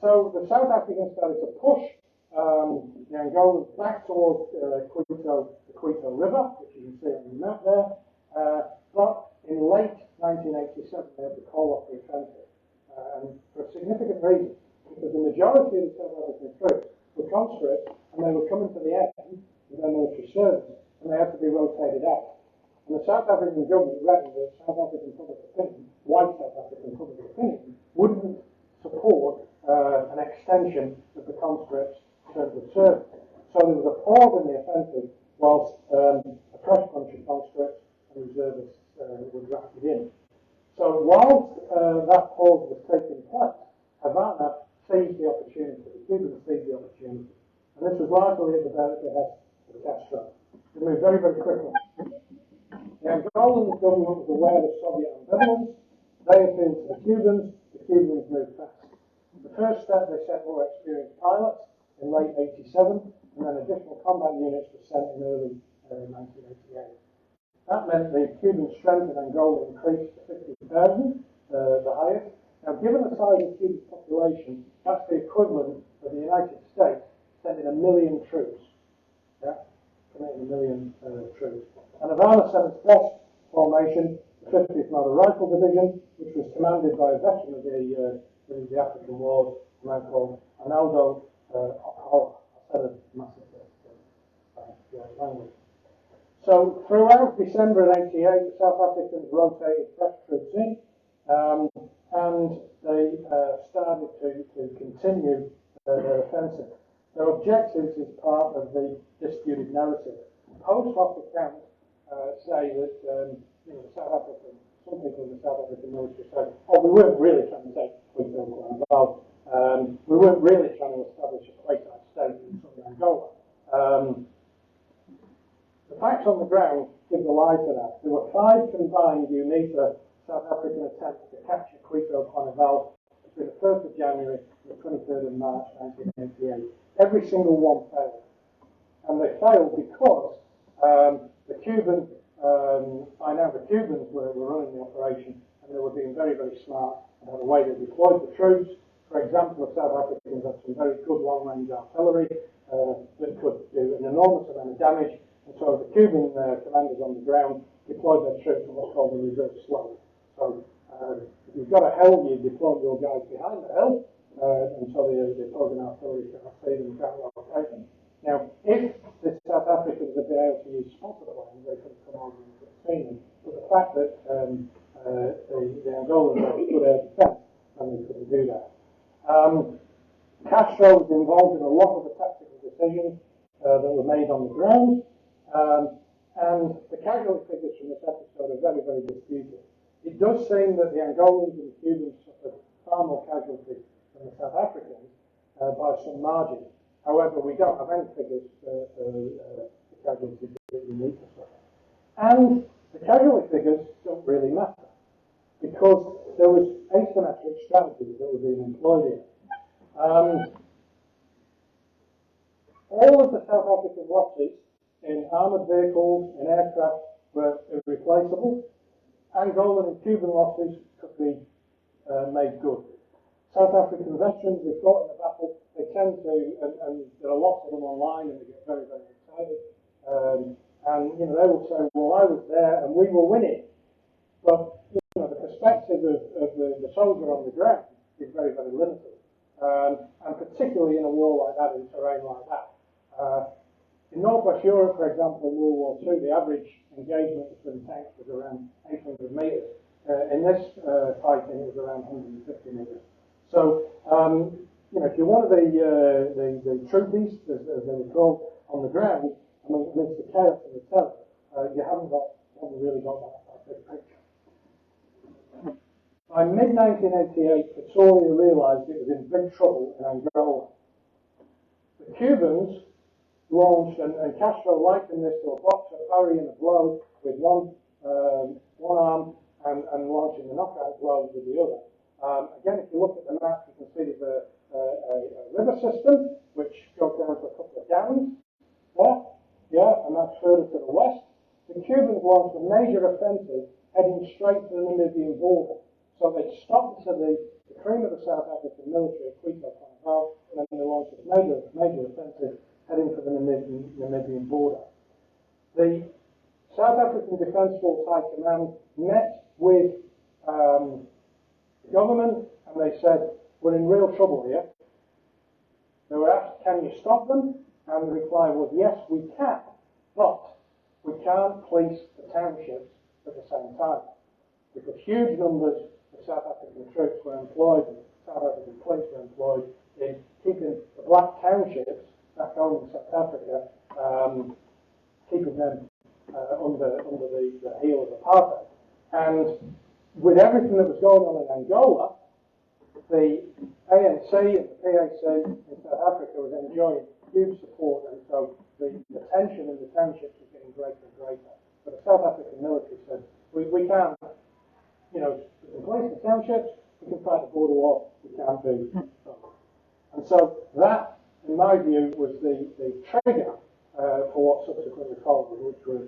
So the South Africans started to push the Angolans back towards the Cuito River, which you can see on the map there. But in late 1987, they had to call off the offensive, and for a significant reason, because the majority of the South African troops were conscripts, and they were coming to the end of their military service, and they had to be rotated out. And the South African government reckoned that South African public opinion white South African public opinion wouldn't support an extension of the conscripts' terms of service. So there was a pause in the offensive whilst a fresh bunch of conscripts and reservists were drafted in. So whilst that pause was taking place, Havana seized the opportunity, the Cubans seized the opportunity. And this was largely at the behest of Castro. We moved very, very quickly. The Angolan government was aware of Soviet ambivalence. They appealed to the Cubans moved fast. The first step, they sent more experienced pilots in late '87, and then additional combat units were sent in early 1988. That meant the Cuban strength in Angola increased to 50,000, the highest. Now, given the size of Cuba's population, that's the equivalent of the United States sending 1 million troops. Yeah, committing 1 million troops. And Havana sent its best formation, the 50th Motor Rifle Division, which was commanded by a veteran of the African Wars, a man called Arnaldo language. So throughout December of '88, the South Africans rotated fresh troops in, and they started to continue their offensive. Their objectives is part of the disputed narrative. Post hoc accounts say that some people in the South African military say, "Oh, we weren't really trying to take Cuito Caravale. We weren't really trying to establish a quasi-state in Southern Angola." The facts on the ground give the lie to that. There were 5 combined UNITA South African attempts to capture Cuito Caravale between the 1st of January and the 23rd of March 1988. Every single one failed. And they failed because the Cubans were running the operation, and they were being very, very smart about the way they deployed the troops. For example, the South Africans had some very good long-range artillery that could do an enormous amount of damage. And so the Cuban commanders on the ground deployed their troops in what's called the reverse slope. So if you've got a hill, you deploy your guys behind the hill, and so the opposing artillery can't see them, can't locate them. Now, if the South Africans had been able to use spotter planes, they could have come over and could have seen them. But the fact that the Angolans had good air defence, and they couldn't do that. Castro was involved in a lot of the tactical decisions that were made on the ground. And the casualty figures from this episode are very, very disputed. It does seem that the Angolans and the Cubans suffered far more casualties than the South Africans by some margin. However, we don't have any figures for the casualties that we need to suffer. And the casualty figures don't really matter because there was asymmetric strategies that were being employed here. All of the South African losses in armoured vehicles, in aircraft, were irreplaceable. Angolan and Cuban losses could be made good. South African veterans who fought in the battle, they tend to, and there are lots of them online, and they get very, very excited. And they will say, "Well, I was there, and we were winning." But the perspective of the soldier on the ground is very, very limited, and particularly in a war like that, in terrain like that. In Northwest Europe, for example, in World War II, the average engagement between tanks was around 800 metres. In this fighting, it was around 150 metres. So, if you're one of the troopies, as they were called, on the ground, amidst the chaos and the terror, you haven't really got that big picture. By mid-1988, Pretoria realised it was in big trouble in Angola. The Cubans launched, and Castro likened this to a boxer parrying a blow with one arm and launching the knockout blows with the other. Again, if you look at the map, you can see there's a river system which goes down to a couple of dams there, and that's further to the west. The Cubans launched a major offensive heading straight to the Namibian border. So they stopped the cream of the South African military at Cuito Caravale, and then they launched this major offensive heading for the Namibian border. The South African Defence Force High Command met with the government, and they said, "We're in real trouble here." They were asked, "Can you stop them?" And the reply was, "Yes, we can, but we can't police the townships at the same time, because huge numbers the South African troops were employed, the South African police were employed in keeping the black townships back home in South Africa, keeping them under the heel of apartheid. And with everything that was going on in Angola, the ANC and the PAC in South Africa was enjoying huge support, and so the tension in the townships was getting greater and greater. But the South African military said, we can't, we can place the townships, we can fight the border war, we can't do so. And so that, in my view, was the trigger for what subsequently followed, which were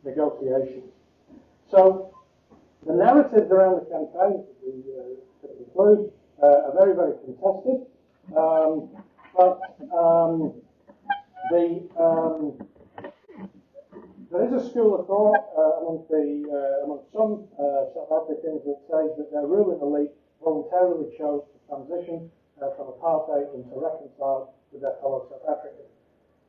negotiations. So the narratives around the campaign, to conclude, are very, very contested. There is a school of thought among some South Africans that says that their ruling elite voluntarily chose to transition from apartheid and to reconcile with their fellow South Africans.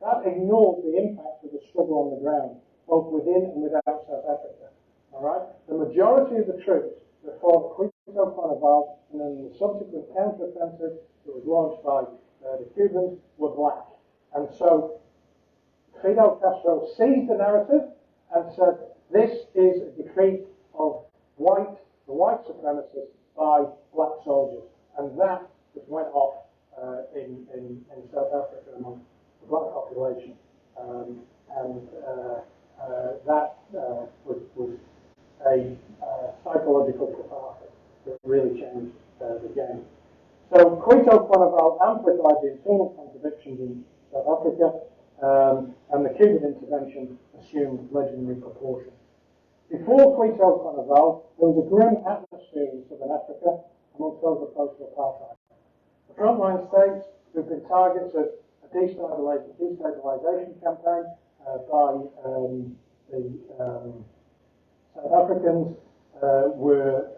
That ignores the impact of the struggle on the ground, both within and without South Africa. All right? The majority of the troops that fought Cuito Cuanavale and then the subsequent counter-offensive that was launched by the Cubans were black. And so Fidel Castro seized the narrative and said, this is a defeat of the white supremacists by black soldiers. And that just went off in South Africa among the black population. That was a psychological catharsis that really changed the game. So Cuito Cuanavale amplified the internal contradictions in South Africa, and the Cuban intervention assumed legendary proportions. Before Cuito Cuanavale, there was a grim atmosphere in Southern Africa amongst those opposed to apartheid. The frontline states, who've been targets of a destabilization campaign by the South Africans, were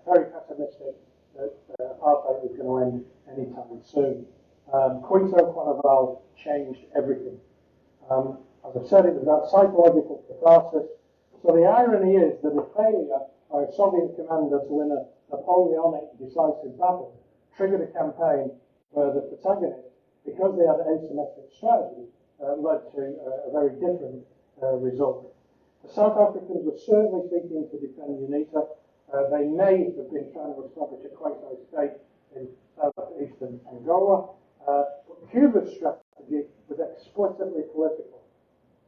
very pessimistic that apartheid was going to end anytime soon. Cuito Cuanavale changed everything. As I said, it was that psychological catharsis. So the irony is that a failure by a Soviet commander to win a Napoleonic decisive battle triggered a campaign where the protagonists, because they had asymmetric strategy, led to a very different result. The South Africans were certainly seeking to defend UNITA. They may have been trying to establish a quasi-state in southeastern Angola, but Cuba's strategy was explicitly political.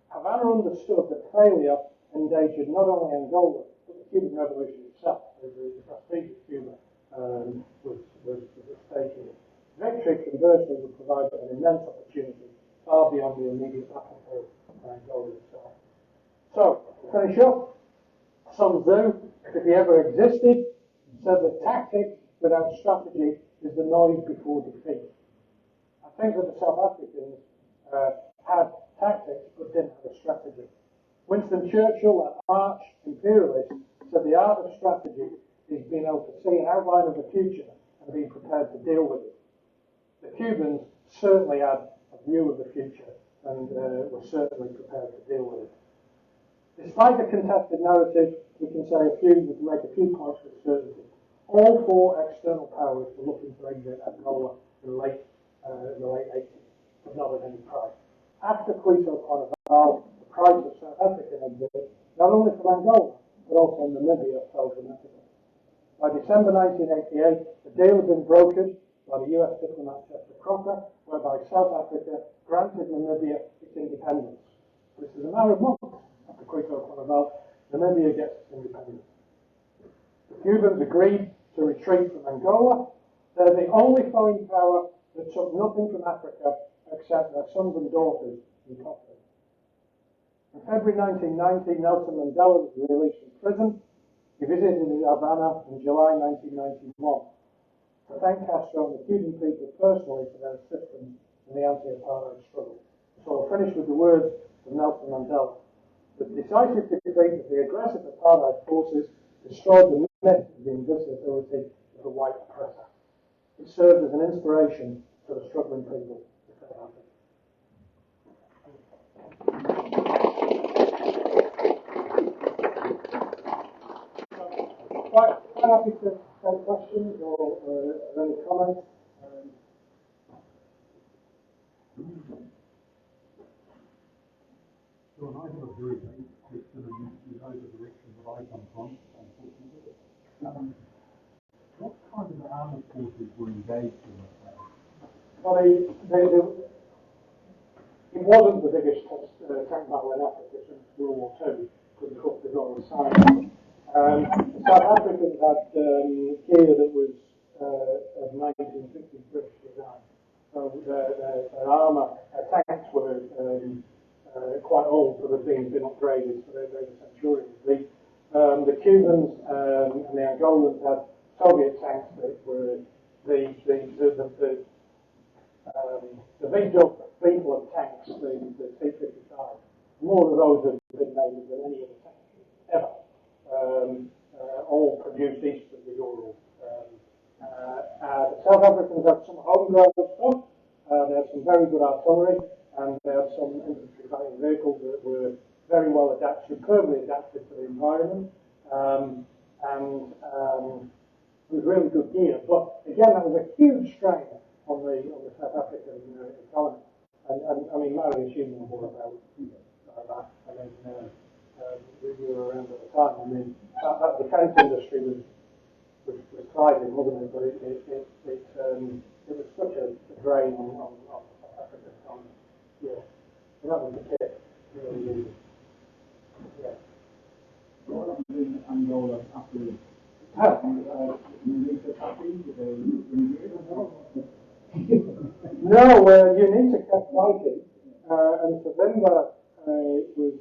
Havana understood that failure endangered not only Angola, but the Cuban Revolution itself. The prestige of Cuba was at stake here. Victory, conversely, would provide an immense opportunity far beyond the immediate battlefield for Angola itself. So, to finish up, Sun Tzu, if he ever existed, said that tactics without strategy is the noise before defeat. I think that the South Africans had tactics but didn't have a strategy. Winston Churchill, an arch imperialist, said the art of strategy is being able to see an outline of the future and being prepared to deal with it. The Cubans certainly had a view of the future and were certainly prepared to deal with it. Despite the contested narrative, we can make a few points with certainty. All four external powers were looking to exit Angola in the late 80s, but not at any price. After Cuito Caravale, the price of South African exit, not only from Angola, but also Namibia, fell dramatically. By December 1988, the deal had been brokered by the US diplomat Chester Crocker, whereby South Africa granted Namibia its independence. This is a matter of months after Cuito Caravale, Namibia gets its independence. The Cubans agreed to retreat from Angola. They're the only foreign power that took nothing from Africa except their sons and daughters in custody. In February 1990, Nelson Mandela was released from prison. He visited Havana in July 1991 to thank Castro and the Cuban people personally for their assistance in the anti-apartheid struggle. So I'll finish with the words of Nelson Mandela. The decisive defeat of the aggressive apartheid forces destroyed the myth of the invisibility of the white oppressor. It served as an inspiration for the struggling people of South Africa. Quite quite happy to take questions or any comments. John, I have a very basic question, and you know the direction that I come from, unfortunately. What kind of armed forces were engaged in this battle? Well, it wasn't the biggest tank battle in Africa since World War II, because of course they got assigned. The South Africans had gear that was of 1960s British design. So their armour, tanks were quite old, so they've been upgraded, so they're the Centurions. The Cubans and the Angolans had Soviet tanks that were the big beetle of tanks, the T-55. More of those have been made than any other tank ever. All produced east of the Ural. The South Africans had some homegrown stuff. They had some very good artillery, and they had some infantry fighting vehicles that were very well adapted, superbly adapted to the environment, and it was really good gear. But again, that was a huge strain on the South African economy. And I mean, Mario assumed more about that. I mean, we were around at the time. I mean, that defence industry was thriving, wasn't it? But it was such a drain on South African economy. Yeah, so that was the kit. Really, yeah. What happened in Angola after you need to happy with No, you need to kept fighting, and Savimba was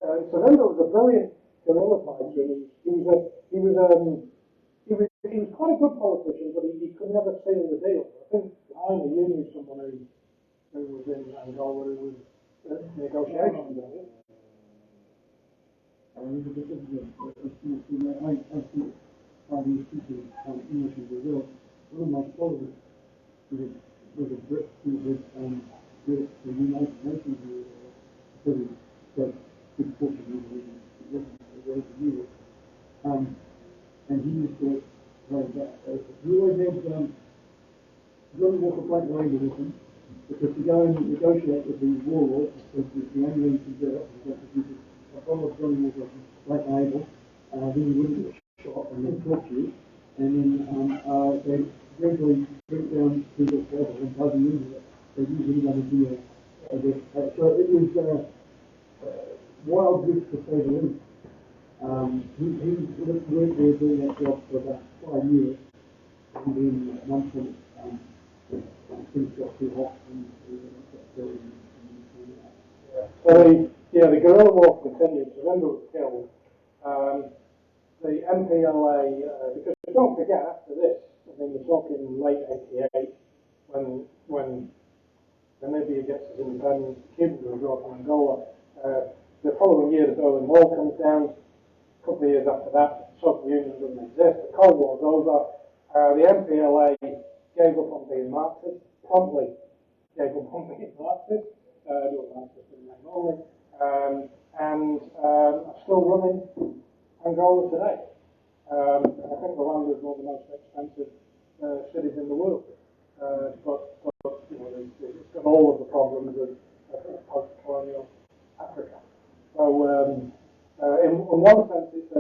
a brilliant guerrilla fighter. He was quite a good politician, but he could never seal the deal. I think Heine, you knew someone who was in Angola who was negotiations. I think Chinese people English as well. One of my followers was a Brit who was with the United Nations very big portion of the Europe. And he used to play that. He always had John Walker Blank Ranger with him, because to go and negotiate with the warlord, because the only way you can do it is to I followed Johnny Walker Blank Label, then you wouldn't get shot and they'd talk to you, and then they gradually went down Cuito Caravale and dug into it. They usually done a deal. So it was wild goose to say the least. He worked there doing that job for about 5 years, and then at one point things got too hot and got killed. So the guerrilla war continued. Savimba was killed. The MPLA, because don't forget, after this, I mean, we're talking late '88, when Namibia gets its independence, Cuba withdraw from Angola. The following year, the Berlin Wall comes down. A couple of years after that, the Soviet Union doesn't exist. The Cold War's over. The MPLA gave up on being Marxist, promptly gave up on being Marxist. They were Marxist in name only, and are still running Angola today. I think the land is one of the most expensive cities in the world. But you know, it's got all of the problems of post-colonial Africa. So in one sense, it's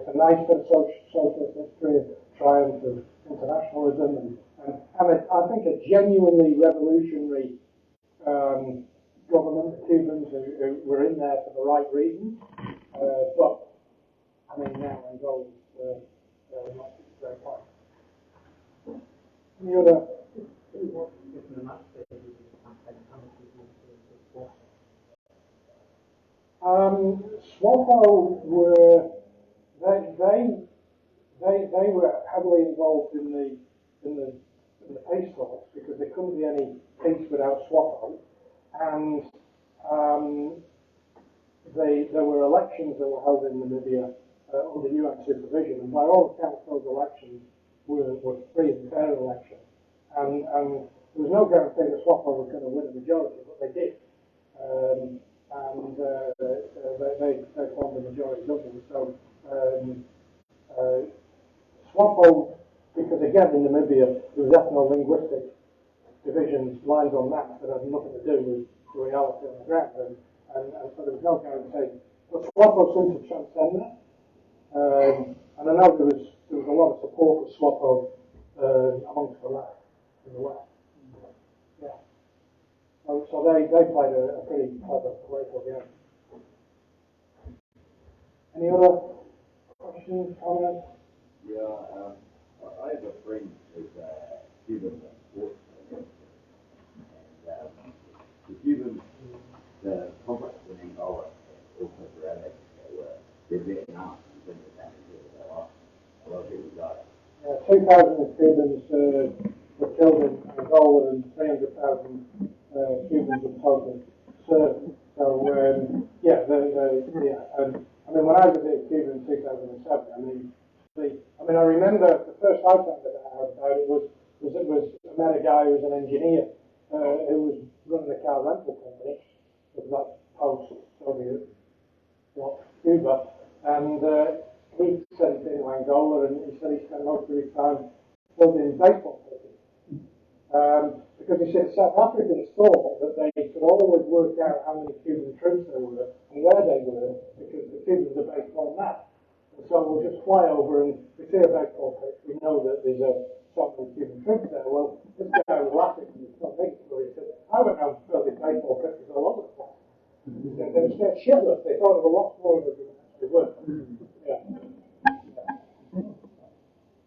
a nice bit of socialist history, a triumph of internationalism, and I think a genuinely revolutionary government, the Cubans who were in there for the right reasons. But I mean, now Angola's not very far. Any other? SWAPO were they were heavily involved in the peace talks because there couldn't be any peace without SWAPO, and there were elections that were held in Namibia under UN supervision, and by all accounts, those elections were free and fair elections, and there was no guarantee that SWAPO was going to win a majority, but they did. And they formed a majority government. So SWAPO, because again in Namibia there was ethno-linguistic divisions, lines on maps that had nothing to do with the reality on the ground, and so there was no guarantee. But SWAPO seemed to transcend that, and I know there was a lot of support for SWAPO amongst the left in the West. Yeah. So they played a pretty clever political game. Any other questions, comments? Yeah, I have a friend who's Cuban and sports, and the Cubans, the conflicts in Angola, also throughout Africa, were their Vietnam and things like that. A lot of people died. 2,000 Cubans were killed in Angola and 300,000 Cubans in total served. So, yeah, I mean, when I visited Cuba in 2007, I remember the first outlet that I heard about it was I met a guy who was an engineer who was running a car rental company. It was like post-Soviet Cuba, and he said he'd been to Angola, and he said he spent most of his time building baseball pitches. Because he said South Africans thought that they could always work out how many Cuban troops there were and where they were, because the Cubans are based on that. And so we'll just fly over, and we see a baseball pitch, we know that there's so many Cuban troops there. Well, this guy was laughing, and he's not making it. He said, I went out building baseball pitches all over the place. He said, they were scared shitless, they thought there were lots more of them than actually were. Yeah.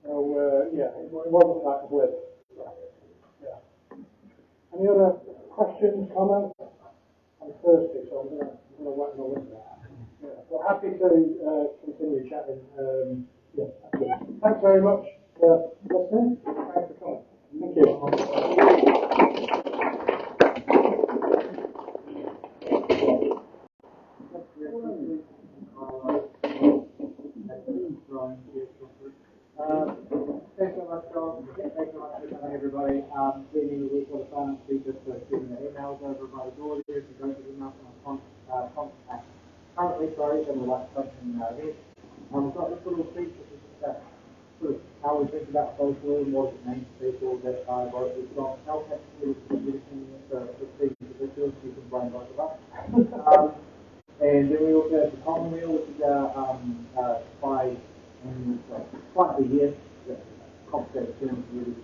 So, yeah, it wasn't that glib. Yeah. Any other questions, comments? I'm thirsty, so I'm going to wet my lips. Yeah. Well, happy to continue chatting. Yeah, thanks very much for listening. Thanks for coming. Thank you. Thanks so much, John. Thanks so much for coming, everybody. We've got a sign-up sheet just for giving the emails over by the door here. If you go to the email from currently, then we'll like to question this. We've got this little sheet, which is just sort of how we think about socialism, what it means to people that vote. We've got LCAP, which is the speaking individuals, you can blame both of us. And then we also have the common wheel, which is twice a year. Complicated terms, really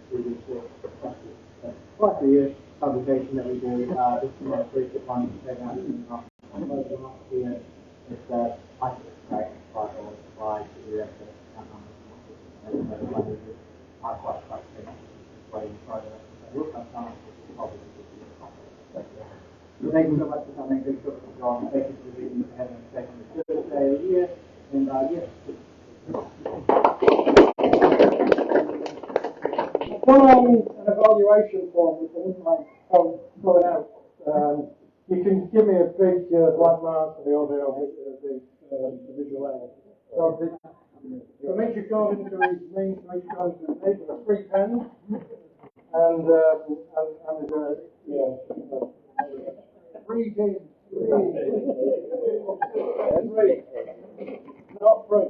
short. Twice a year publication that we do. This is my free to find taken out in here. It's I think it's great. $5 supplies to the account numbers. I quite think this way you try to look at time, which is probably so thank you so much for coming. Thank you for John. Thank you for having us taken the third day of the year. And yes. I've done an evaluation form which I wouldn't mind filling out. You can give me a big black mark for the audio of the visual aid. So make sure you go into his name, make sure you go into his name with a free pen, and free game. Free. Not free.